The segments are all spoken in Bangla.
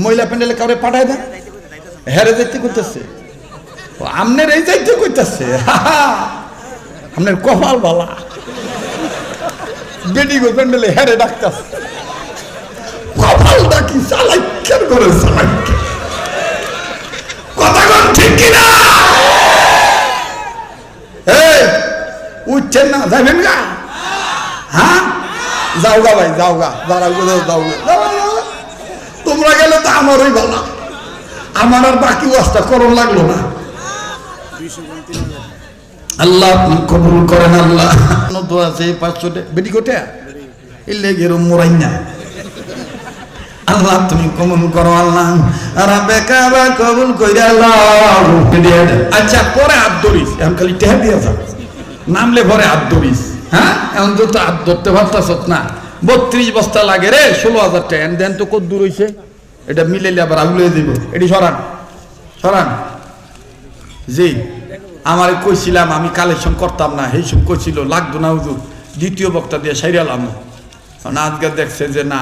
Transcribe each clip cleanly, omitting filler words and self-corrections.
মহিলা প্যান্ডেলে কাউরে পাঠায় দেন, হেরে যাইতে করতেছে, আমনের এই যাইতে করতেছে। আপনার কপাল বালা, বেডি গো প্যান্ডেলে হেরে ডাকতেছে, কপালটা কি চালাইকের করে চালাইকে, কথা কোন ঠিক কিনা? এই উঠছেন না, যাবেন গা? হ্যাঁ যাও গা ভাই, যাও গা, যারা যাও গা, তোমরা গেলে তো আমারই ভালো, আমার আর বাকি ওয়াজটা করণ লাগলো না। আল্লাহ আপনি কবুল করেন। আল্লাহ দোয়া আছে 500 বেডি কোটে ইল্লে গেরো মোরাই না। আল্লাহ তুমি কবুল করো। আল্লাহ রাব্বে কাবা কবুল কইরা আল্লাহ। আচ্ছা পরে আব্দুরিস এখন খালি টেহা দিয়া যা, নামলে পরে আব্দুরিস। হ্যাঁ এখন তো হাত ধরতে পারতাছ না। 32 বস্তা লাগে রে, 16,000 টাকা দেন তো কত দূর হইছে, এটা মিলাইলে আবার আগুলে দিব। এটি সরান সরান। জি আমারে কইছিলাম আমি কালেকশন করতাম না, এই সব কইছিল লাগতো না হুজুর, দ্বিতীয় বক্তা দিয়ে সাইরালাম। আজকে দেখছে যে না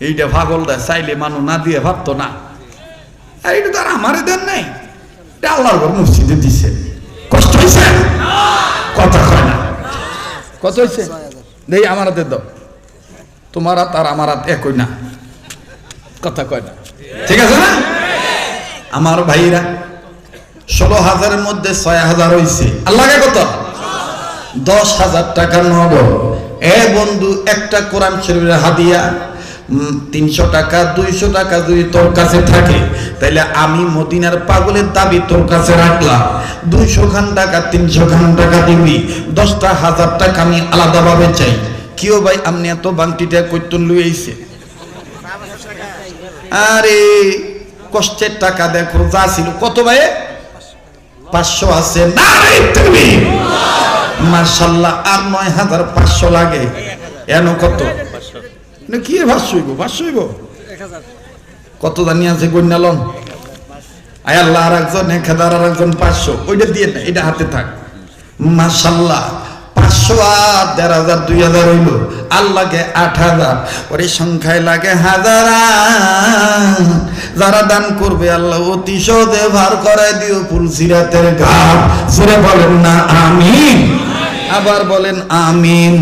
এইটা পাগল দেয়, চাইলে মানুষ না দিয়ে ভাবতো না। আর এটা তো আর আমারে দেন নাই, এটা আল্লাহর ঘর মসজিদে দিছে। কষ্ট হয়েছে? কথা কয় না। কত হয়েছে দেই আমার হাতে দাও, তোমার হাত আর আমার হাত একই না, কথা কয় না, ঠিক আছে না? আমার ভাইরা 16,000-এর মধ্যে 6,000 হয়েছে। আল্লাহকে কত? 10,000 টাকা নগদ। এ বন্ধু একটা কোরআন শরীফের হাদিয়া 300 টাকা 200 টাকা যদি তোর কাছে থাকে তাহলে আমি মদিনার পাগলের দাবি তোর কাছে রাখলাম। 200 খান টাকা 300 খান টাকা দিবি, 10,000 টাকা আমি আলাদাভাবে চাই। কিও ভাই আপনি এত বাংটিটা কইতন লই আইছে? আরে কষ্টের টাকা দেখো যা ছিল। কত ভাই? 500 আছে না তুমি? মাশাআল্লাহ। আর 9,500 লাগে। এনো কত না কি 500 হইব? 500 হইব? কত জানি আছে গন্যালন। আয় আল্লাহ আর একজন 1000 আর একজন 500, ওইটা দিয়ে না, এটা হাতে থাক। মাশাআল্লাহ 500 আর 1,500 2,000 হইল। আল্লাহকে 8,000, ওরে সংখ্যায় লাগে হাজার। যারা দান করবে আল্লাহ অতি সহজে ভার করে দিও ফুলসিরাতের ঘাট। সুরে বলেন না আমিন, আবার বলেন আমিন।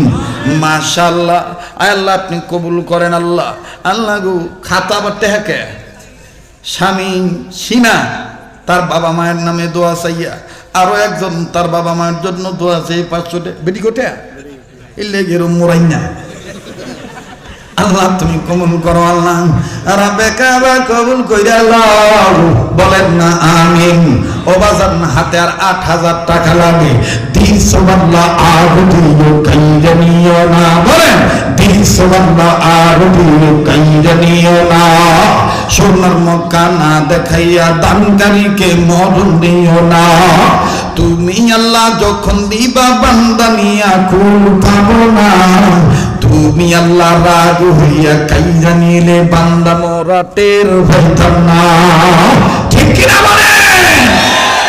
মাশাআল্লাহ। আয় আল্লাহ আপনি কবুল করেন। আল্লাহ আল্লাহ গো খাতা বাড়তে হাকে স্বামী সীমা তার বাবা মায়ের নামে দোয়া চাইয়া, আরো একজন তার বাবা মায়ের জন্য দোয়া চাই 500 বেডি কোটে ইল্লে গেরো মোরাই না। আল্লাহ তুমি কবুল করো। আল্লাহ রাব্বে কাবা কবুল কইরা আল্লাহ বলেন না আমিন। ও বাজার হাতে আর 8,000 টাকা লাগে। দিন সুবহানাল্লাহ আর দিও কাইজানিও না, বলেন দিন সুবহানাল্লাহ আর দিও কাইজানিও না। সোনার মক্কা না দেখাইয়া দানকারীকে মরণ দিও না। তুমি আল্লাহ যখন দিবা বান্দা নিয়া কুল পাবো না। তুমি আল্লাহ রাগ হইয়া কাইজা নিলে বান্দা মোরা টের পাইতাম না, ঠিক কিনা বলেন?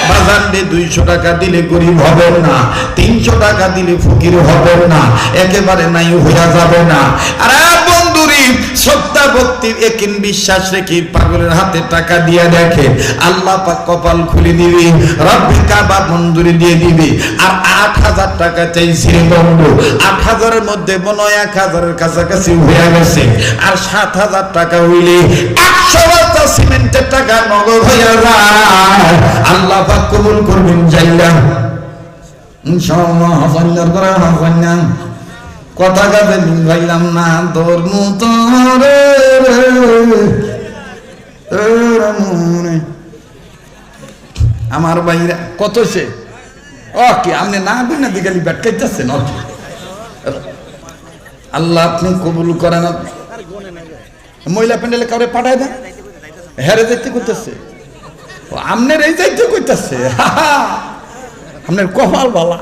বাজার দিয়ে 200 টাকা দিলে গরিব হবেন না, 300 টাকা দিলে ফকির হবেন না, একেবারে নাই হইয়া যাবে না। আর বন্ধুরি শ্রদ্ধা ভক্তি একিন বিশ্বাস রেখে পাগলের হাতে টাকা দিয়ে দেখে আল্লাহ পাক কপাল খুলে দিবি, রব্বে কাবা মঞ্জুরি দিয়ে দিবি। আর 8,000 টাকা চাইছি বন্ধু, 8,000-এর মধ্যে মনে হয় 1,000-এর কাছাকাছি হয়ে গেছে। আর 7,000 টাকা হইলে 100 বস্তা সিমেন্টের টাকা নগদ হইয়া যায়। আল্লাহ পাক কবুল করবেন জাইলা ইনশাআল্লাহ। হাসান্নার করে হাসান্না কথা কাজে মিলাইলাম না তোর মুতরে আমার ভাইরা কত হইছে? ও কি আপনি না বিনা দিগালি ব্যাটকাইতেছেন? আল্লাহ আপনি কবুল করেন। মহিলা প্যান্ডেলে কাউরে পাঠায় দেন, হেরে যাইতে করতেছে, আমনের এই যাইতে করতেছে। আপনার কপাল বালা,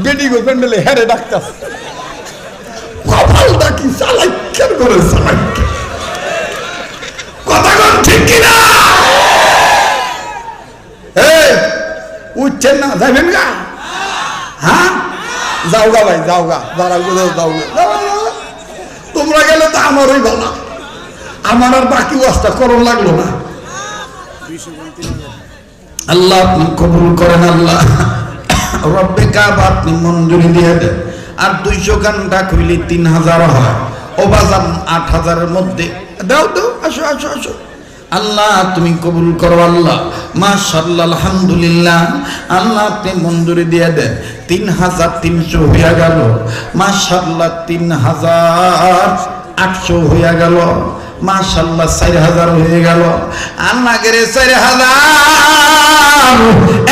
বেডি গো প্যান্ডেলে হেরে ডাকতেছে, কপালটা কি চালাইকের করে চালাইকে, কথা কোন ঠিক কিনা? এই উঠছেন না, যাবেন গা? হ্যাঁ যাও গা ভাই, যাও গা, যারা যাও গা, তোমরা গেলে তো আমারই ভালো, আমার আর বাকি ওয়াজটা করণ লাগলো না। আল্লাহ আপনি কবুল করেন, আল্লাহ রব্বে কাবা আপনি মঞ্জুরি দিয়ে দেন। আর 200 ঘন্টা কইলে 3000 হয়, ও বাজান 8000-এর মধ্যে দাও দাও, আসো আসো আসো। আল্লাহ তুমি কবুল করো আল্লাহ, মাশাআল্লাহ আলহামদুলিল্লাহ। আল্লাহ আপনি মঞ্জুরি দিয়ে দেন। 3300 হয়ে গেল, মাশাআল্লাহ 3800 হয়ে গেল, মাশাআল্লাহ 4000 হয়ে গেল। আল্লাহ গেরে 4000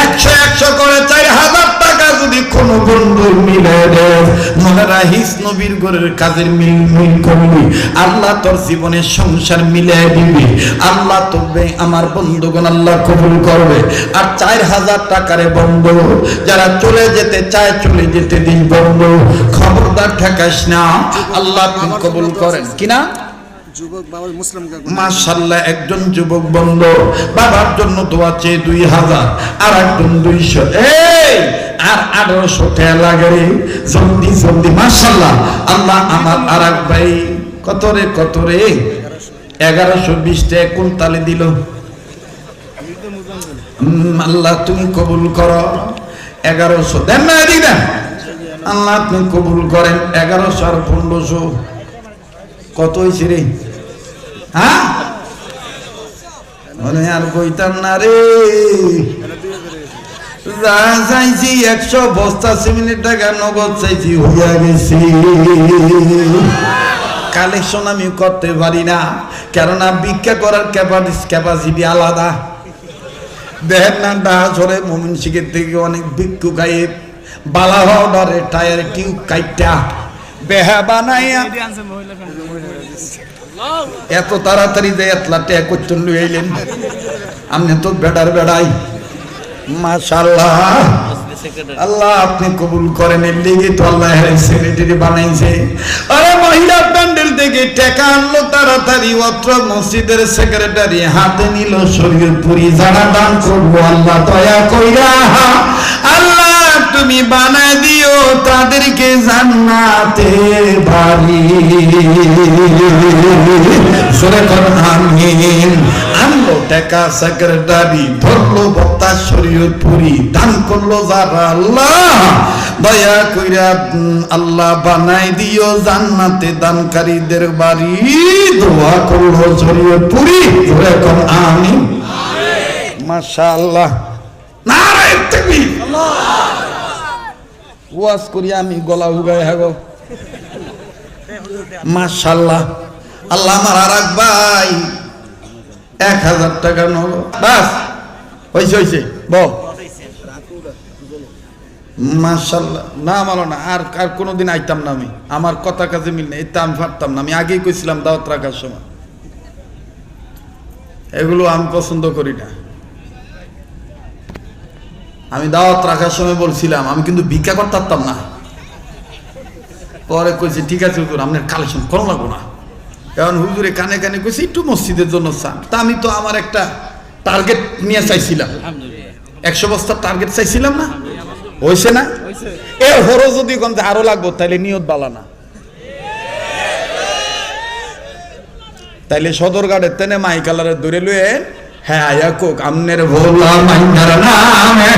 100 করে 4000 টাকা যদি কোন বন্ধু মিলে দেয়, মনে রাখিস নবীর ঘরের কাজের মিল করবি, আল্লাহ তোর জীবনের সংসার মিলে দিবি। আল্লাহ তবে আমার বন্ধুগণ আল্লাহ কবুল করবে। আর 4000 টাকারে বন্ধু যারা চলে যেতে চায় চলে যেতে দিন বন্ধু, খবরদার ঠেকাস না। আল্লাহ আপনি কবুল করেন কিনা যুবক বাবা মুসলিম মাশাআল্লাহ। একজন যুবক বন্ধু বাবার জন্য দোয়া চেয়ে 2000, আর একজন 200, এই আর 1800 টাকা লাগে রে, জলদি জলদি মাশাআল্লাহ। আল্লাহ আমার আরেক ভাই কত রে 1120 টাকা কোন তালে দিল। আল্লাহ তুমি কবুল করো। 1100 দেন না, এদিক দেন। আল্লাহ আপনি কবুল করেন। 1100 আর 1500 কত হয়েছে রে? হ্যাঁ মানে আর কইতাম না রে, যা চাইছি 100 বস্তা সিমেন্টের টাকা নগদ চাইছি, হইয়া গেছি। কালেকশন আমি করতে পারি না, কেননা ভিক্ষা করার ক্যাপাসিটি আলাদা। দেখেন না ডাহাজরে মোমিন শিখের থেকে অনেক ভিক্ষু গায়ে বালা হওয়ারে টায়ার টিউব কাইটা বেহা বানাইয়া এত তাড়াতাড়ি যে এতলা ট্যাগ করতে লইলেন আপনি তো বেড়ার বেড়াই। মাশাআল্লাহ আল্লাহ আপনি কবুল করেন। এর লেগে তো আল্লাহ সেক্রেটারি বানাইছে। আরে মহিলা প্যান্ডেল থেকে টাকা আনলো তাড়াতাড়ি, অত্র মসজিদের সেক্রেটারি হাতে নিল শরীয়তপুরি। যারা দান করবো আল্লাহ দয়া কইরা আল্লাহ তুমি বানায় দিও তাদেরকে জান্নাতে বাড়ি। সূরা আমিন। আনলো টাকা সেক্রেটারি, ধরলো বক্তা শরীয়তপুরি, দান করলো যারা আল্লাহ দয়া কইরা আল্লাহ বানাই দিও জান্নাতে দানকারীদের বাড়ি। দোয়া করলো শরীয়তপুরি। সূরা আমিন। মাশাআল্লাহ, নারায়ে তাকবীর। ওয়াজ করি আমি গলা উগায় হাগো। মাশাআল্লাহ। আল্লাহ আমার আরেক ভাই 1000 টাকা নগদ, বাস হইছে হইছে বল। মাশাআল্লাহ। না মানো না, আর আর কোনোদিন আইতাম না আমি, আমার কথা কাজে মিল নেই, এটা আমি পারতাম না। আমি আগেই কইছিলাম দাওয়াত রাখার সময় এগুলো আমি পছন্দ করি না। আমি দাওয়াত রাখার সময় বলছিলাম আমি কিন্তু ভিক্ষা করতে পারতাম না। পরে কইছি ঠিক আছে হুজুর আপনার কালেকশন করা লাগবো না। এখন হুজুরে কানে কানে কইছি একটু মসজিদের জন্য চান। তা আমি তো আমার একটা টার্গেট নিয়ে চাইছিলাম, 100 বস্তার টার্গেট চাইছিলাম না, হয়েছে না? এর হরো যদি গন্ধে আরো লাগবো তাইলে নিয়ত বালা না। তাইলে সদরঘাটের তেনে মাইকালারে ধরে লুয়ে হ্যাঁ আয়া কোক আমনের ভোলা মাইনার নামে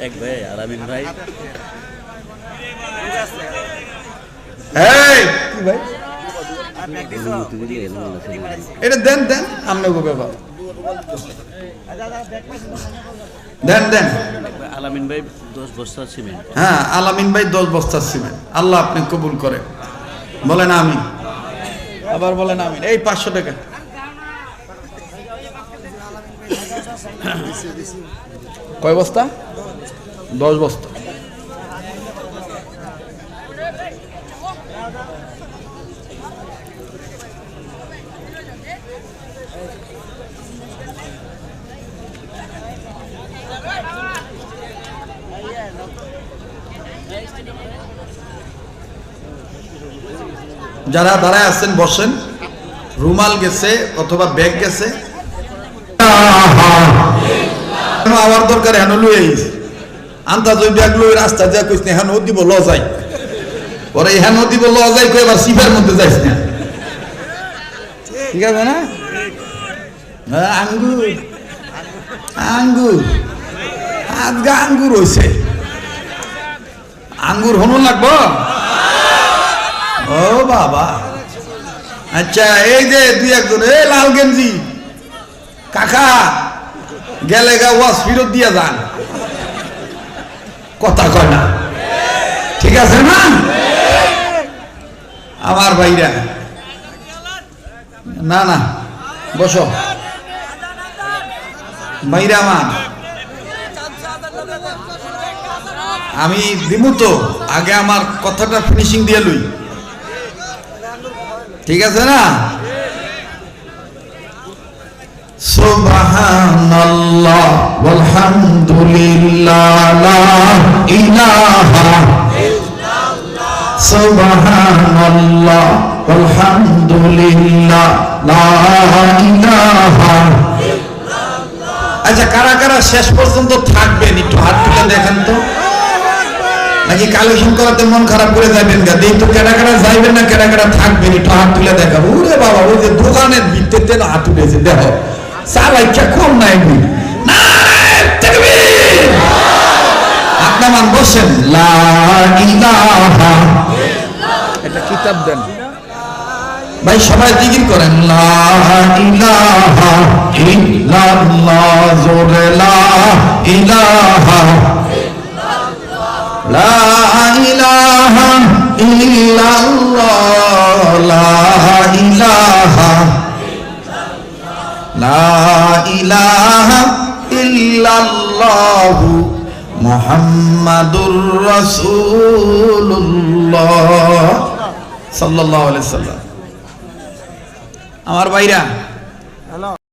এক ভাই আলামিন ভাই। এই কি ভাই এটা দেন দেন আমনে গো ব্যাপার দেন দেন। আলামিন ভাই 10 বস্তা সিমেন্ট। হ্যাঁ আলামিন ভাই 10 বস্তা সিমেন্ট। আল্লাহ আপনি কবুল করেন। বলেন আমিন। আবার বলেন আমিন। এই 500 টাকা কয় বস্তা? 10 বস্তা। যারা দাঁড়ায় আছেন বসেন। রুমাল গেছে অথবা ব্যাগ গেছে, আবার দরকার হেন লুই আনতা যদি ব্যাগ লুই রাস্তা যা কইস হেন দিব ল যাই ওরা ইহা নদী বললো অজাই কই এবার সিফের মধ্যে যাইস না, ঠিক আছে না? আঙ্গুর আঙ্গুর আজকে আঙ্গুর হইছে, আঙ্গুর হনু লাগবো। ও বাবা, আচ্ছা এই যে দুই একজন, এই লাল গেঞ্জি কাকা গেলে গা ওয়াজ ফিরত দিয়া যান, কথা কয় না, ঠিক আছে না? আমার ভাইরা, না না বসো ভাইরা আমার, আমি দিমু তো, আগে আমার কথাটা ফিনিশিং দিয়ে লই, ঠিক আছে না? সুবহানাল্লাহ ওয়ালহামদুলিল্লাহ লা ইলাহা ইল্লাল্লাহ, সুবহানাল্লাহ ওয়ালহামদুলিল্লাহ লা ইলাহা ইল্লাল্লাহ। আচ্ছা কারা কারা শেষ পর্যন্ত থাকবেন একটু হাত তুলে দেখেন তো, নাকি কালেকশন করাতে মন খারাপ করে যাবেন গা? দেই তো কেডা কেডা যাইবেন না কেডা কেডা থাকবেন, একটু হাত তুলে দেখাবো। ওরে বাবা, ওই যে দোকানের ভিত্তিতে হাত তুলেছে, দেখো চালাইকা কম নাই। আপনার মান বসেন, লা ইলাহা, এটা কিতাব দেন ভাই, সবাই জিকির করেন, লা ইলাহা ইল্লাল্লাহ, জোরে লা ইলাহা লা ইলাহা ইল্লাল্লাহ, লা ইলাহা লা ইলাহা ইল্লাল্লাহ মুহাম্মাদুর রাসূলুল্লাহ সাল্লাল্লাহু আলাইহি সাল্লাম। আমার ভাইরা